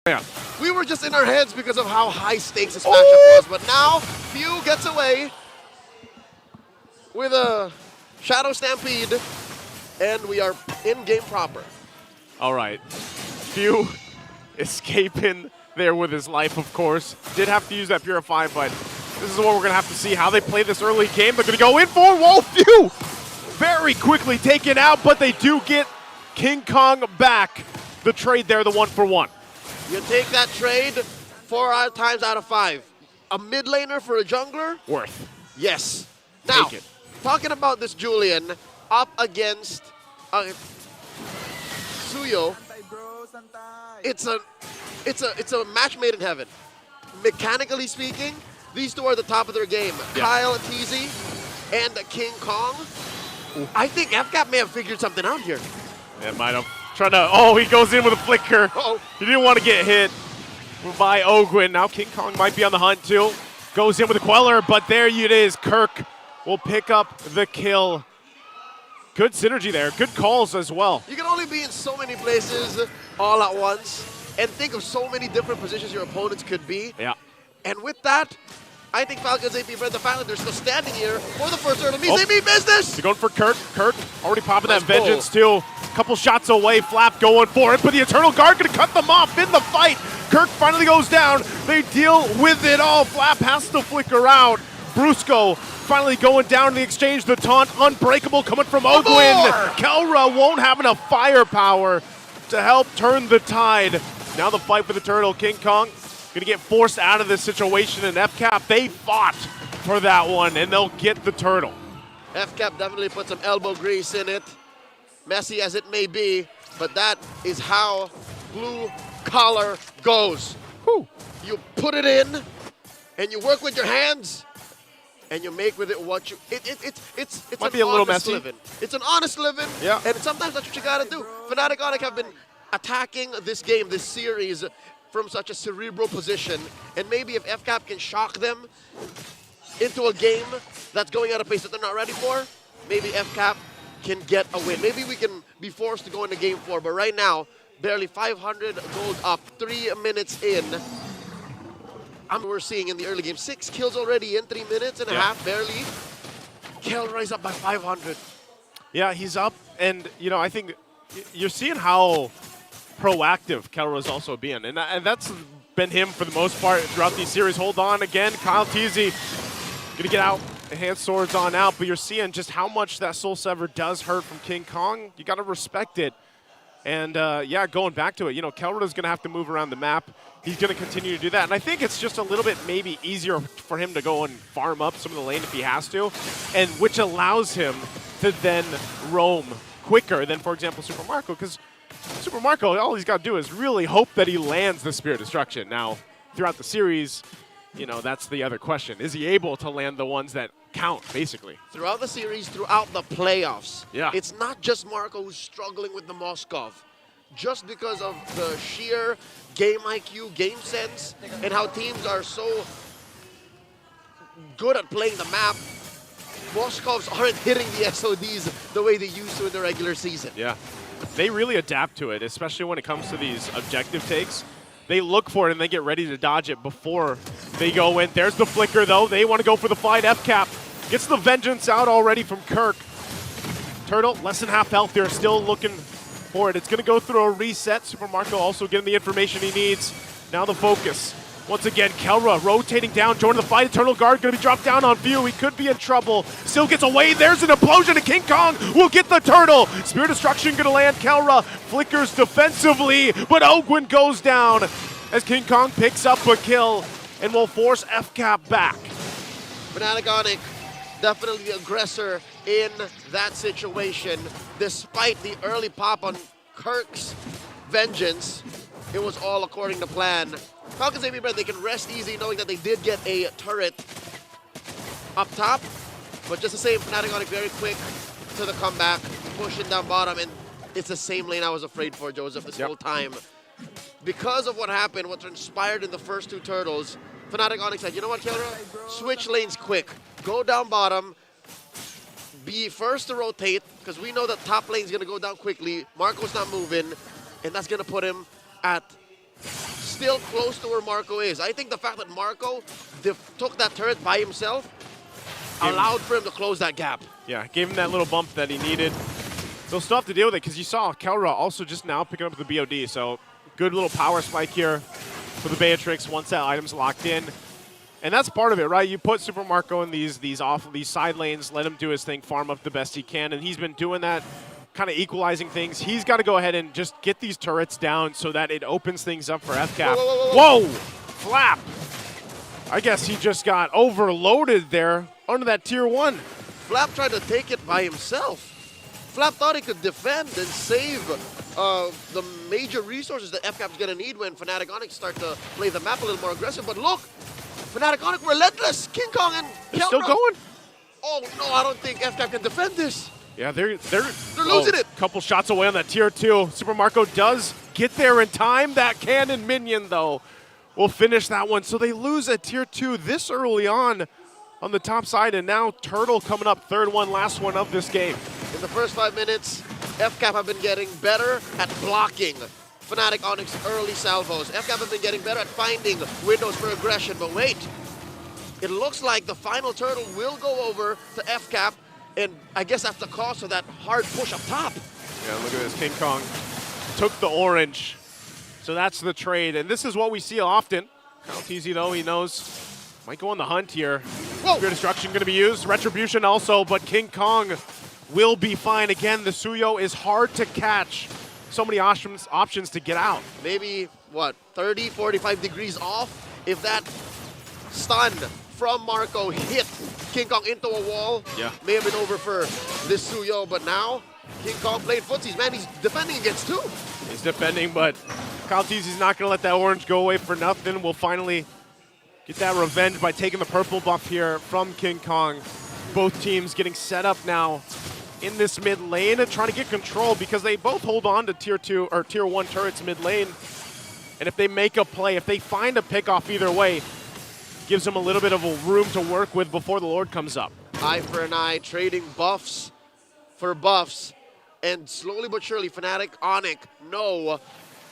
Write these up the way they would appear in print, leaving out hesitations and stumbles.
Yeah. We were just in our heads because of how high stakes this matchup was, but now Few gets away with a Shadow Stampede, and we are in game proper. All right. Few escaping there with his life, of course. Did have to use that Purify, but this is what we're going to have to see, how they play this early game. They're going to go in for Whoa, Few! Very quickly taken out, but they do get King Kong back. The trade there, the 1-for-1. You take that trade 4 times out of 5. A mid laner for a jungler? Worth. Yes. Now, Take it. talking about this Julian up against Suyo, it's a match made in heaven. Mechanically speaking, these two are the top of their game. Yeah. Kyle TZ and King Kong. Ooh. I think Fcap may have figured something out here. Yeah, might have. Trying to, oh, he goes in with a flicker. Uh-oh. He didn't want to get hit by Ogwin. Now King Kong might be on the hunt too. Goes in with a Queller, but there it is. Kirk will pick up the kill. Good synergy there. Good calls as well. You can only be in so many places all at once and think of so many different positions your opponents could be. Yeah. And with that, I think Falcons AP, for the fact that they're still standing here for the first turtle means they mean business. They're going for Kirk. Kirk already popping Nice that Vengeance too. Couple shots away. Flap going for it, but the Eternal Guard going to cut them off in the fight. Kirk finally goes down. They deal with it all. Flap has to flicker out. Brusco finally going down in the exchange. The taunt unbreakable coming from Ogwin. Kelra won't have enough firepower to help turn the tide. Now the fight for the turtle. King Kong going to get forced out of this situation, and Fcap, they fought for that one, and they'll get the turtle. Fcap definitely put some elbow grease in it, messy as it may be, but that is how blue collar goes. Whew. You put it in, and you work with your hands, and you make with it what you. It's Might an be a little honest messy. living. It's an honest living, Yeah. and sometimes that's what you gotta do. Fnatic Onic have been attacking this game, this series, from such a cerebral position, and maybe if Fcap can shock them into a game that's going at a pace that they're not ready for, maybe Fcap can get a win. Maybe we can be forced to go into game 4, but right now, barely 500 gold up, 3 minutes in. We're seeing in the early game 6 kills already in 3 minutes and a half, barely. Kelra is up by 500. Yeah, he's up, and you know, I think you're seeing how proactive Kelra's also being, and that's been him for the most part throughout these series. Hold on again, Kyle TZ gonna get out, enhanced swords on out, but you're seeing just how much that Soul Sever does hurt from King Kong. You gotta respect it, and yeah, going back to it, you know, Kelra's gonna have to move around the map. He's gonna continue to do that, and I think it's just a little bit maybe easier for him to go and farm up some of the lane if he has to, and which allows him to then roam quicker than, for example, Super Marco, because Super Marco, all he's got to do is really hope that he lands the Spirit Destruction. Now, throughout the series, you know, that's the other question. Is he able to land the ones that count, basically? Throughout the series, throughout the playoffs, Yeah. it's not just Marco who's struggling with the Moskov. Just because of the sheer game IQ, game sense, and how teams are so good at playing the map, Moskovs aren't hitting the SODs the way they used to in the regular season. Yeah. They really adapt to it, especially when it comes to these objective takes. They look for it and they get ready to dodge it before they go in. There's the flicker, though. They want to go for the fight. Fcap gets the Vengeance out already from Kirk. Turtle, less than half health. They're still looking for it. It's going to go through a reset. Super Marco also getting the information he needs. Now the focus. Once again, Kelra rotating down, joining the fight. Eternal Guard going to be dropped down on Few. He could be in trouble. Still gets away. There's an implosion, and King Kong will get the turtle. Spirit Destruction going to land. Kelra flickers defensively, but Ogwin goes down as King Kong picks up a kill and will force Fcap back. Fnatic Onic, definitely the aggressor in that situation. Despite the early pop on Kirk's Vengeance, it was all according to plan. Falcons AP, they can rest easy knowing that they did get a turret up top, but just the same, Fnatic Onic very quick to the comeback, pushing down bottom, and it's the same lane I was afraid for, Joseph, this whole time. Because of what happened, what transpired in the first 2 turtles, Fnatic Onic said, you know what, Kelra? Switch lanes quick. Go down bottom. Be first to rotate, because we know that top lane's going to go down quickly. Marco's not moving, and that's going to put him at still close to where Marco is. I think the fact that Marco took that turret by himself allowed for him to close that gap. Yeah, gave him that little bump that he needed. They'll still have to deal with it because you saw Kelra also just now picking up the BOD. So good little power spike here for the Beatrix once that item's locked in. And that's part of it, right? You put Super Marco in these side lanes, let him do his thing, farm up the best he can, and he's been doing that, kind of equalizing things. He's got to go ahead and just get these turrets down so that it opens things up for Fcap. Whoa! Flap! I guess he just got overloaded there under that tier 1. Flap tried to take it by himself. Flap thought he could defend and save the major resources that Fcap's going to need when Fnatic Onyx start to play the map a little more aggressive. But look, Fnatic Onyx relentless. King Kong and They're still going? Oh no, I don't think Fcap can defend this. Yeah, they're losing it. Couple shots away on that tier 2. Super Marco does get there in time. That cannon minion, though, will finish that one. So they lose at tier 2 this early on the top side, and now Turtle coming up third one, last one of this game. In the first 5 minutes, Fcap have been getting better at blocking Fnatic Onyx early salvos. Fcap have been getting better at finding windows for aggression, but wait. It looks like the final turtle will go over to Fcap, and I guess that's the cost of that hard push up top. Yeah, look at this. King Kong took the orange. So that's the trade, and this is what we see often. Kaltizi, though, he knows, might go on the hunt here. Whoa. Spear Destruction going to be used. Retribution also, but King Kong will be fine. Again, the Suyo is hard to catch. So many options to get out. Maybe, what, 30, 45 degrees off? If that stun from Marco hit King Kong into a wall, yeah, may have been over for this Suyo, but now King Kong playing footsies. Man, he's defending against 2. He's defending, but Kaltizi's not going to let that orange go away for nothing. We'll finally get that revenge by taking the purple buff here from King Kong. Both teams getting set up now in this mid lane and trying to get control because they both hold on to tier 2 or tier 1 turrets mid lane. And if they make a play, if they find a pick off either way, gives them a little bit of a room to work with before the Lord comes up. Eye for an eye, trading buffs for buffs. And slowly but surely, Fnatic Onyx know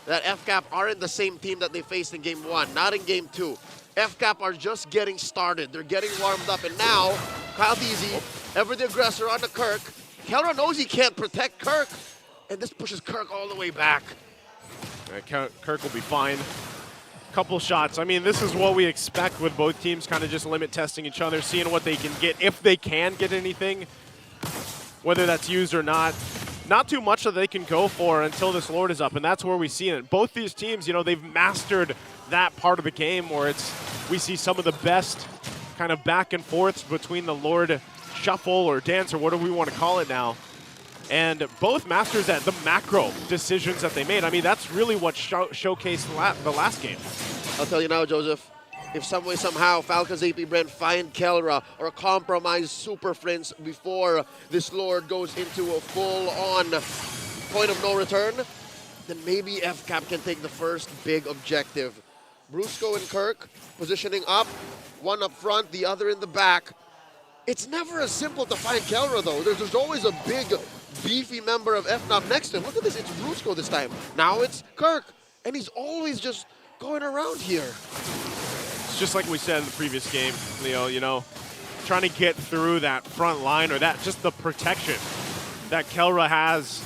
that Fcap aren't the same team that they faced in game 1, not in game 2. Fcap are just getting started. They're getting warmed up. And now, Kaltizi, ever the aggressor on the Kirk. Kelra knows he can't protect Kirk. And this pushes Kirk all the way back. Kirk will be fine. Couple shots. I mean, this is what we expect with both teams kind of just limit testing each other, seeing what they can get, if they can get anything, whether that's used or not. Not too much that they can go for until this Lord is up, and that's where we see it. Both these teams, you know, they've mastered that part of the game where we see some of the best kind of back and forths between the Lord shuffle or dance or whatever we want to call it now. And both masters at the macro decisions that they made. I mean, that's really what showcased the last game. I'll tell you now, Joseph, if some way, somehow, Falcons AP Brent find Kelra or compromise Super Friends before this Lord goes into a full-on point of no return, then maybe Fcap can take the first big objective. Brusco and Kirk positioning up, one up front, the other in the back. It's never as simple to find Kelra, though. There's always a big, beefy member of Fnop next to him. Look at this, it's Brusco this time. Now it's Kirk, and he's always just going around here. It's just like we said in the previous game, Leo, you know, trying to get through that front line or that just the protection that Kelra has.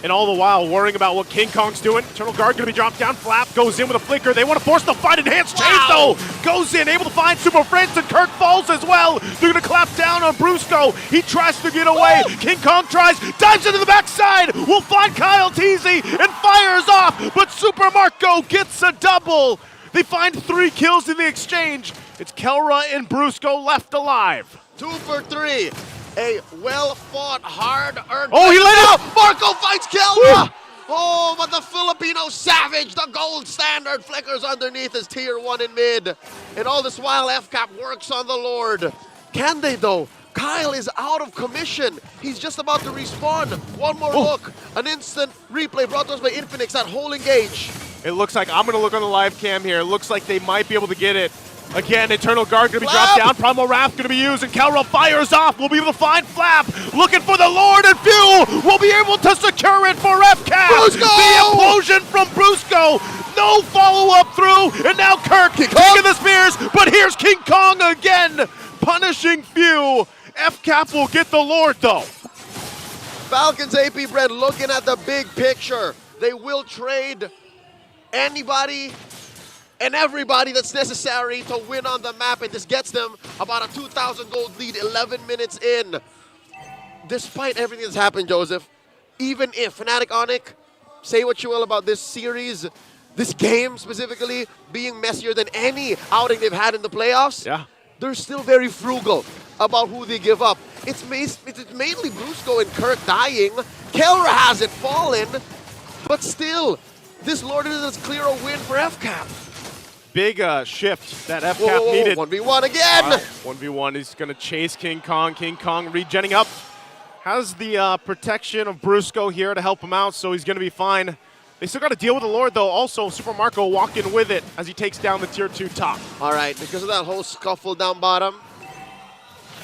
And all the while worrying about what King Kong's doing. Eternal Guard going to be dropped down. Flap goes in with a flicker. They want to force the fight. Enhanced Chains, though, goes in, able to find Super Friends, and Kirk falls as well. They're going to clap down on Brusco. He tries to get away. King Kong tries, dives into the backside. Will find Kaltizi and fires off, but Super Marco gets a double. They find 3 kills in the exchange. It's Kelra and Brusco left alive. 2 for 3. A well-fought, hard-earned... Oh, he let it out! Marco fights Kelra! Oh, but the Filipino savage, the gold standard, flickers underneath his tier 1 in mid. And all this while, Fcap works on the Lord. Can they, though? Kyle is out of commission. He's just about to respawn. One more look. An instant replay brought to us by Infinix at whole engage. It looks like, I'm going to look on the live cam here. It looks like they might be able to get it. Again, Eternal Guard going to be dropped down. Primal Wrath going to be used, and Kelra fires off. We'll be able to find Flap. Looking for the Lord, and Fuel will be able to secure it for Fcap. Brusco! The implosion from Brusco. no follow-up through, and now Kirk taking the spears, but here's King Kong again, punishing few. Fcap will get the Lord, though. Falcons AP Bren looking at the big picture. They will trade anybody and everybody that's necessary to win on the map, and this gets them about a 2,000 gold lead 11 minutes in. Despite everything that's happened, Joseph, even if Fnatic Onic, say what you will about this series, this game specifically being messier than any outing they've had in the playoffs, they're still very frugal about who they give up. It's mainly Brusco and Kirk dying. Kelra hasn't fallen, but still, this Lord is as clear a win for Fcap. Big shift that Fcap needed. 1v1 again! Wow. 1v1, he's going to chase King Kong. King Kong regenning up. Has the protection of Brusco here to help him out, so he's going to be fine. They still got to deal with the Lord, though. Also, Super Marco walking with it as he takes down the tier 2 top. All right, because of that whole scuffle down bottom,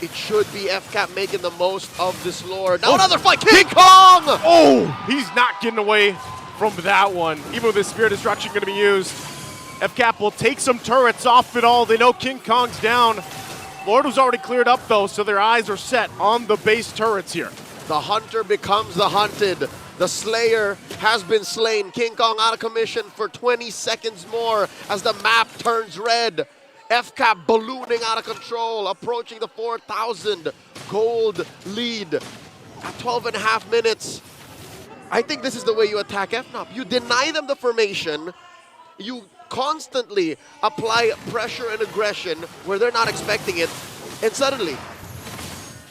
it should be Fcap making the most of this Lord. Now another fight, King Kong! Oh, he's not getting away from that one. Even with his Spear Destruction going to be used, Fcap will take some turrets off it all. They know King Kong's down. Lord was already cleared up, though, so their eyes are set on the base turrets here. The hunter becomes the hunted. The Slayer has been slain. King Kong out of commission for 20 seconds more as the map turns red. Fcap ballooning out of control, approaching the 4,000 gold lead at 12 and a half minutes. I think this is the way you attack Fnop. You deny them the formation. You constantly apply pressure and aggression where they're not expecting it, and suddenly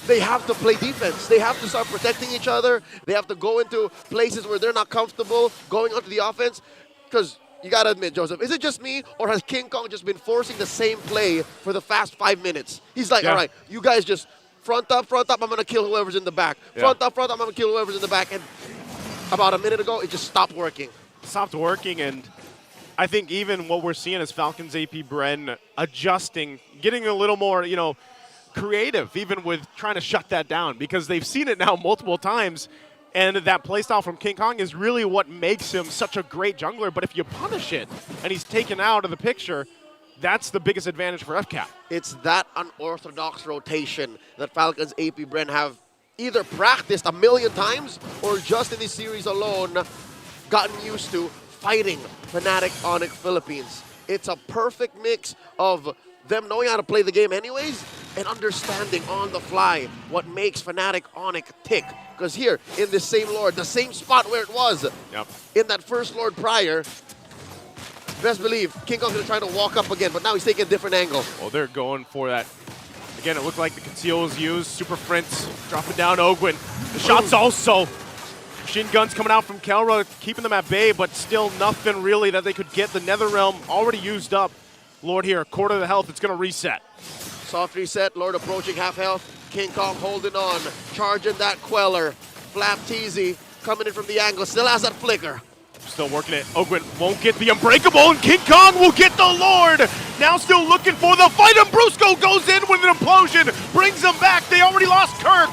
they have to play defense. They have to start protecting each other. They have to go into places where they're not comfortable going onto the offense. Because you got to admit, Joseph, is it just me, or has King Kong just been forcing the same play for the fast 5 minutes? He's like, all right, you guys just front up, I'm going to kill whoever's in the back. Front up, I'm going to kill whoever's in the back. And about a minute ago, it just stopped working. Stopped working, and I think even what we're seeing is Falcons AP Bren adjusting, getting a little more, creative, even with trying to shut that down, because they've seen it now multiple times, and that playstyle from King Kong is really what makes him such a great jungler. But if you punish it and he's taken out of the picture, that's the biggest advantage for Fcap. It's that unorthodox rotation that Falcons AP Bren have either practiced a million times or just in this series alone gotten used to fighting Fnatic Onic Philippines. It's a perfect mix of them knowing how to play the game anyways and understanding on the fly what makes Fnatic Onic tick. Because here, in this same Lord, the same spot where it was in that first Lord prior, best believe King Kong's going to try to walk up again, but now he's taking a different angle. Well, they're going for that. Again, it looked like the conceal was used. Super Prince dropping down Ogwin. The shots also. Machine guns coming out from Kelra, keeping them at bay, but still nothing really that they could get. The Nether Realm already used up. Lord here, a quarter of the health. It's going to reset. Soft reset. Lord approaching half health. King Kong holding on, charging that Queller. Flap Teasy coming in from the angle. Still has that flicker. Still working it. Ogwin won't get the Unbreakable, and King Kong will get the Lord. Now still looking for the fight, and Brusco goes in with an implosion. Brings them back. They already lost Kirk.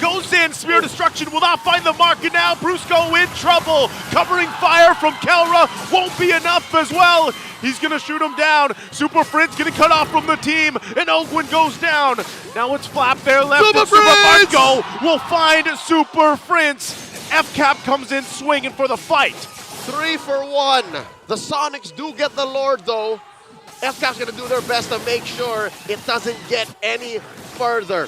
Goes in, Spear Destruction will not find the mark, and now Brusco in trouble. Covering fire from Kelra won't be enough as well. He's gonna shoot him down. Super Friends getting cut off from the team, and Ogwin goes down. Now it's Flap there left, and Super Marco will find Super Friends. Fcap comes in swinging for the fight. 3 for 1. The Sonics do get the Lord, though. Fcap's gonna do their best to make sure it doesn't get any further.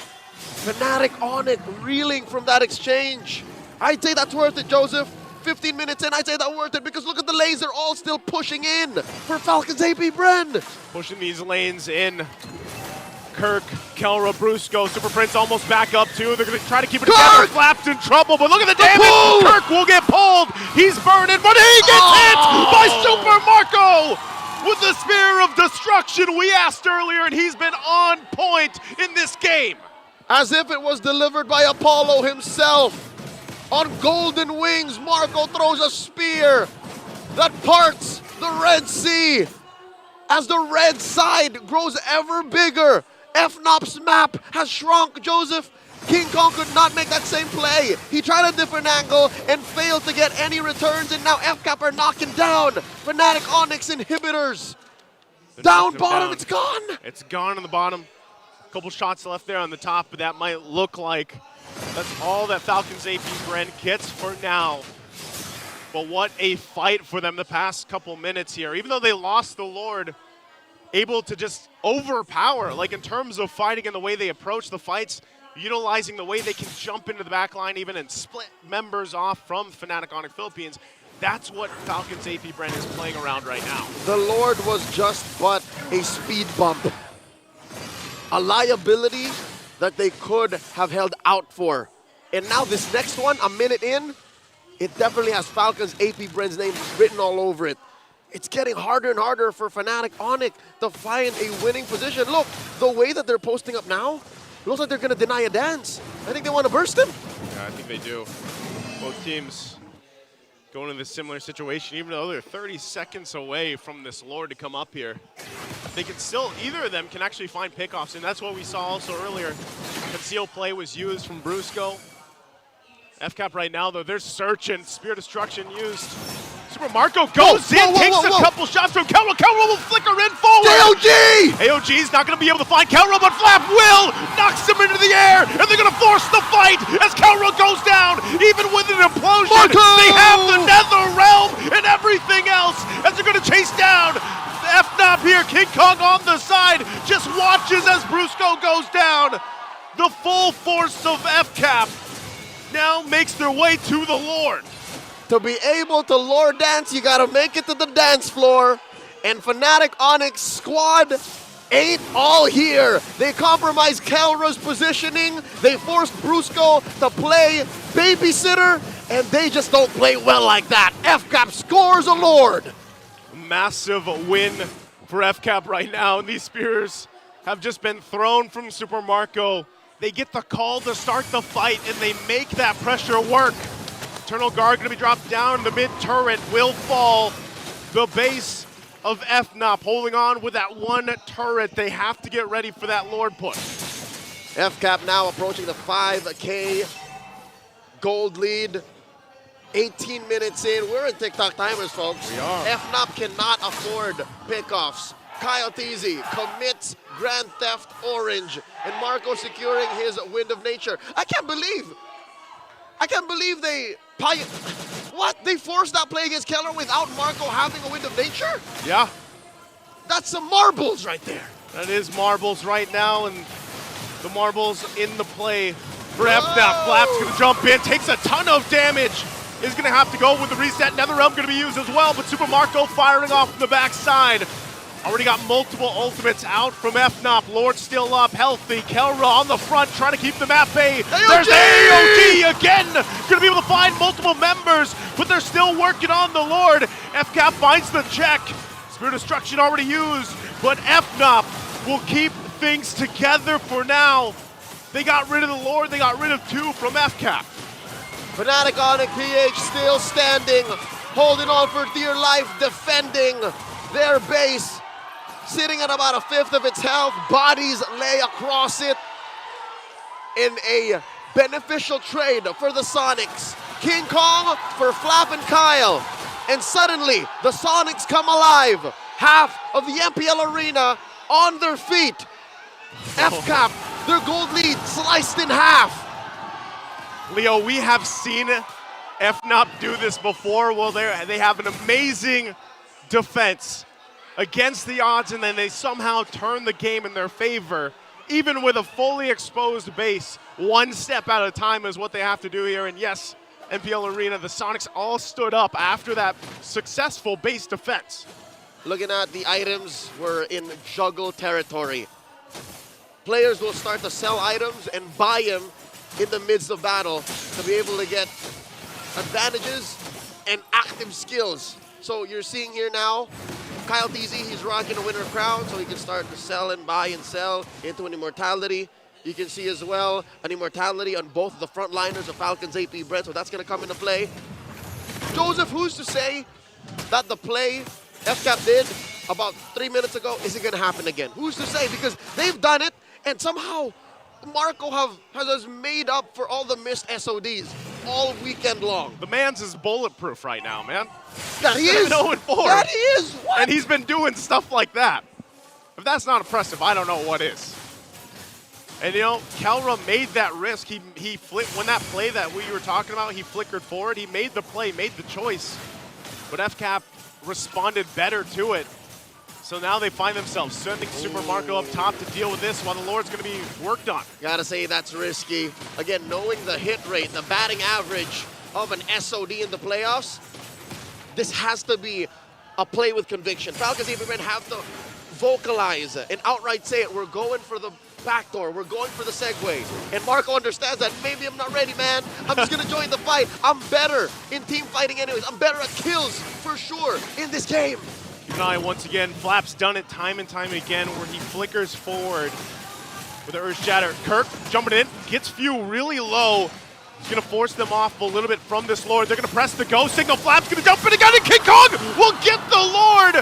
Fnatic Onic reeling from that exchange. I'd say that's worth it, Joseph. 15 minutes in, I'd say that's worth it, because look at the lanes, they're all still pushing in for Falcons AP Bren. Pushing these lanes in. Kirk, Kelra, Brusco, Super Prince almost back up too. They're going to try to keep it together. Flap's in trouble, but look at the damage. Kirk will get pulled. He's burning, but he gets hit by Super Marco with the Spear of Destruction we asked earlier, and he's been on point in this game. As if it was delivered by Apollo himself. On golden wings, Marco throws a spear that parts the Red Sea. As the red side grows ever bigger, Fnop's map has shrunk, Joseph. King Kong could not make that same play. He tried a different angle and failed to get any returns, and now Fcap are knocking down Fnatic Onyx inhibitors. Down bottom, it's gone. It's gone on the bottom. A couple shots left there on the top, but that might look like that's all that Falcons AP Brand gets for now. But what a fight for them the past couple minutes here. Even though they lost the Lord, able to just overpower, like in terms of fighting and the way they approach the fights, utilizing the way they can jump into the back line even and split members off from Fnatic Onyx Philippines. That's what Falcons AP Brand is playing around right now. The Lord was just but a speed bump. A liability that they could have held out for. And now this next one, a minute in, it definitely has Falcons AP Brand's name written all over it. It's getting harder and harder for Fnatic Onyx to find a winning position. Look, the way that they're posting up now, looks like they're going to deny a dance. I think they want to burst him. Yeah, I think they do. Both teams going in this similar situation, even though they're 30 seconds away from this Lord to come up here. They can still, either of them can actually find pickoffs, and that's what we saw also earlier. Concealed play was used from Brusco. Fcap right now, though, they're searching. Spear Destruction used. Super Marco goes in, takes a couple shots from Kelro. Kelro will flicker in forward. AOG! AOG's not going to be able to find Kelro, but Flap will! Knocks him into the air, and they're going to force the fight as Kelro goes down. Even with an implosion, Marco! They have the Nether Realm and everything else as they're going to chase down Fnop here. King Kong on the side, just watches as Brusco goes down. The full force of Fcap now makes their way to the Lord. To be able to Lord dance, you gotta make it to the dance floor. And Fnatic Onyx squad ain't all here. They compromised Kelra's positioning. They forced Brusco to play babysitter, and they just don't play well like that. Fcap scores a Lord. Massive win for Fcap right now, and these spears have just been thrown from Super Marco. They get the call to start the fight, and they make that pressure work. Eternal Guard going to be dropped down. The mid turret will fall. The base of Fnop holding on with that one turret. They have to get ready for that Lord push. Fcap now approaching the 5K gold lead. 18 minutes in. We're in TikTok timers, folks. We are. Fnop cannot afford pickoffs. Kyle Teasy commits Grand Theft Orange, and Marco securing his Wind of Nature. I can't believe they they forced that play against Keller without Marco having a Wind of Nature? Yeah. That's some marbles right there. That is marbles right now, and the marbles in the play for Fnop. Flap's going to jump in, takes a ton of damage. Is going to have to go with the reset. NetherRealm going to be used as well, but Super Marco firing off from the backside. Already got multiple ultimates out from Fnop. Lord still up, healthy. Kelra on the front, trying to keep them at bay. There's AOG again. Going to be able to find multiple members, but they're still working on the Lord. Fcap finds the check. Spear Destruction already used, but Fnop will keep things together for now. They got rid of the Lord. They got rid of two from Fcap. Fnatic Onyx PH still standing, holding on for dear life, defending their base. Sitting at about a fifth of its health, bodies lay across it in a beneficial trade for the Sonics. King Kong for Flap and Kyle. And suddenly, the Sonics come alive. Half of the MPL arena on their feet. Fcap, their gold lead sliced in half. Leo, we have seen Fnop do this before. Well, they have an amazing defense against the odds, and then they somehow turn the game in their favor. Even with a fully exposed base, one step at a time is what they have to do here. And yes, MPL Arena, the Sonics all stood up after that successful base defense. Looking at the items, we're in juggle territory. Players will start to sell items and buy them in the midst of battle to be able to get advantages and active skills. So you're seeing here now, Kyle DZ, he's rocking a Winter Crown, so he can start to sell and buy and sell into an Immortality. You can see as well an Immortality on both of the frontliners of Falcons AP Brand, so that's going to come into play. Joseph, who's to say that the play Fcap did about 3 minutes ago isn't going to happen again? Who's to say? Because they've done it, and somehow Marco has made up for all the missed SODs all weekend long. The man's is bulletproof right now, man. That he is. 7-0-4. That he is. What? And he's been doing stuff like that. If that's not impressive, I don't know what is. And you know, Kelra made that risk. He flipped when that play that we were talking about, he flickered forward. He made the play, made the choice. But Fcap responded better to it. So now they find themselves sending Super Marco up top to deal with this while the Lord's going to be worked on. Gotta say that's risky. Again, knowing the hit rate, the batting average of an SOD in the playoffs, this has to be a play with conviction. Falcons even have to vocalize and outright say it. We're going for the backdoor. We're going for the segue. And Marco understands that maybe I'm not ready, man. I'm just going to join the fight. I'm better in team fighting anyways. I'm better at kills for sure in this game. Keep an eye once again. Flap's done it time and time again where he flickers forward with the Earth Shatter. Kirk jumping in, gets Few really low. He's going to force them off a little bit from this Lord. They're going to press the go signal. Flap's going to jump in again, and King Kong will get the Lord.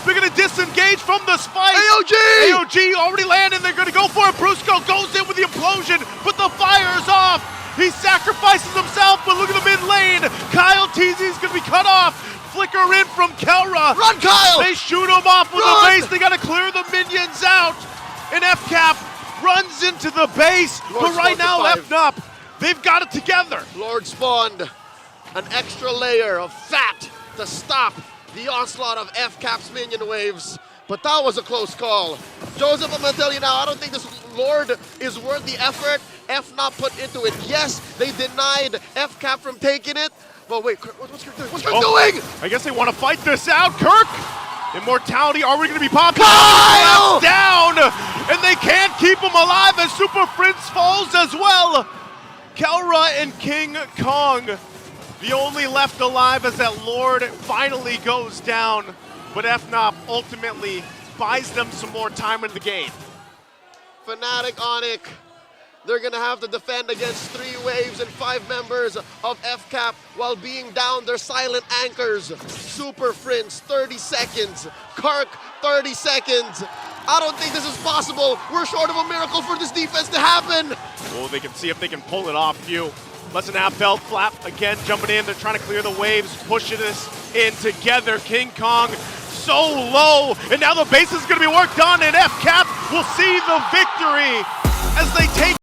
They're going to disengage from the spike. AOG! AOG already landed. They're going to go for it. Brusco goes in with the implosion, but the fire's off. He sacrifices himself, but look at the mid lane. Kyle TZ's going to be cut off. Flicker in from Kelra. Run, Kyle! They shoot him off with the base. They got to clear the minions out. And Fcap runs into the base. Lord but right now, Fnop, they've got it together. Lord spawned an extra layer of fat to stop the onslaught of Fcap's minion waves. But that was a close call. Joseph, I'm going to tell you now, I don't think this Lord is worth the effort Fnop put into it. Yes, they denied Fcap from taking it. But wait, Kirk, what's Kirk doing? What's Kirk doing? I guess they want to fight this out. Kirk, immortality, are we going to be popping? Kyle! Down, and they can't keep him alive as Super Prince falls as well. Kelra and King Kong, the only left alive as that Lord finally goes down. But Fnop ultimately buys them some more time in the game. Fnatic Onic. They're going to have to defend against 3 waves and 5 members of Fcap while being down their silent anchors. Super Prince, 30 seconds. Kirk, 30 seconds. I don't think this is possible. We're short of a miracle for this defense to happen. Well, they can see if they can pull it off, Few. Less than half belt, Flap again jumping in. They're trying to clear the waves, pushing this in together. King Kong so low, and now the base is going to be worked on, and Fcap will see the victory as they take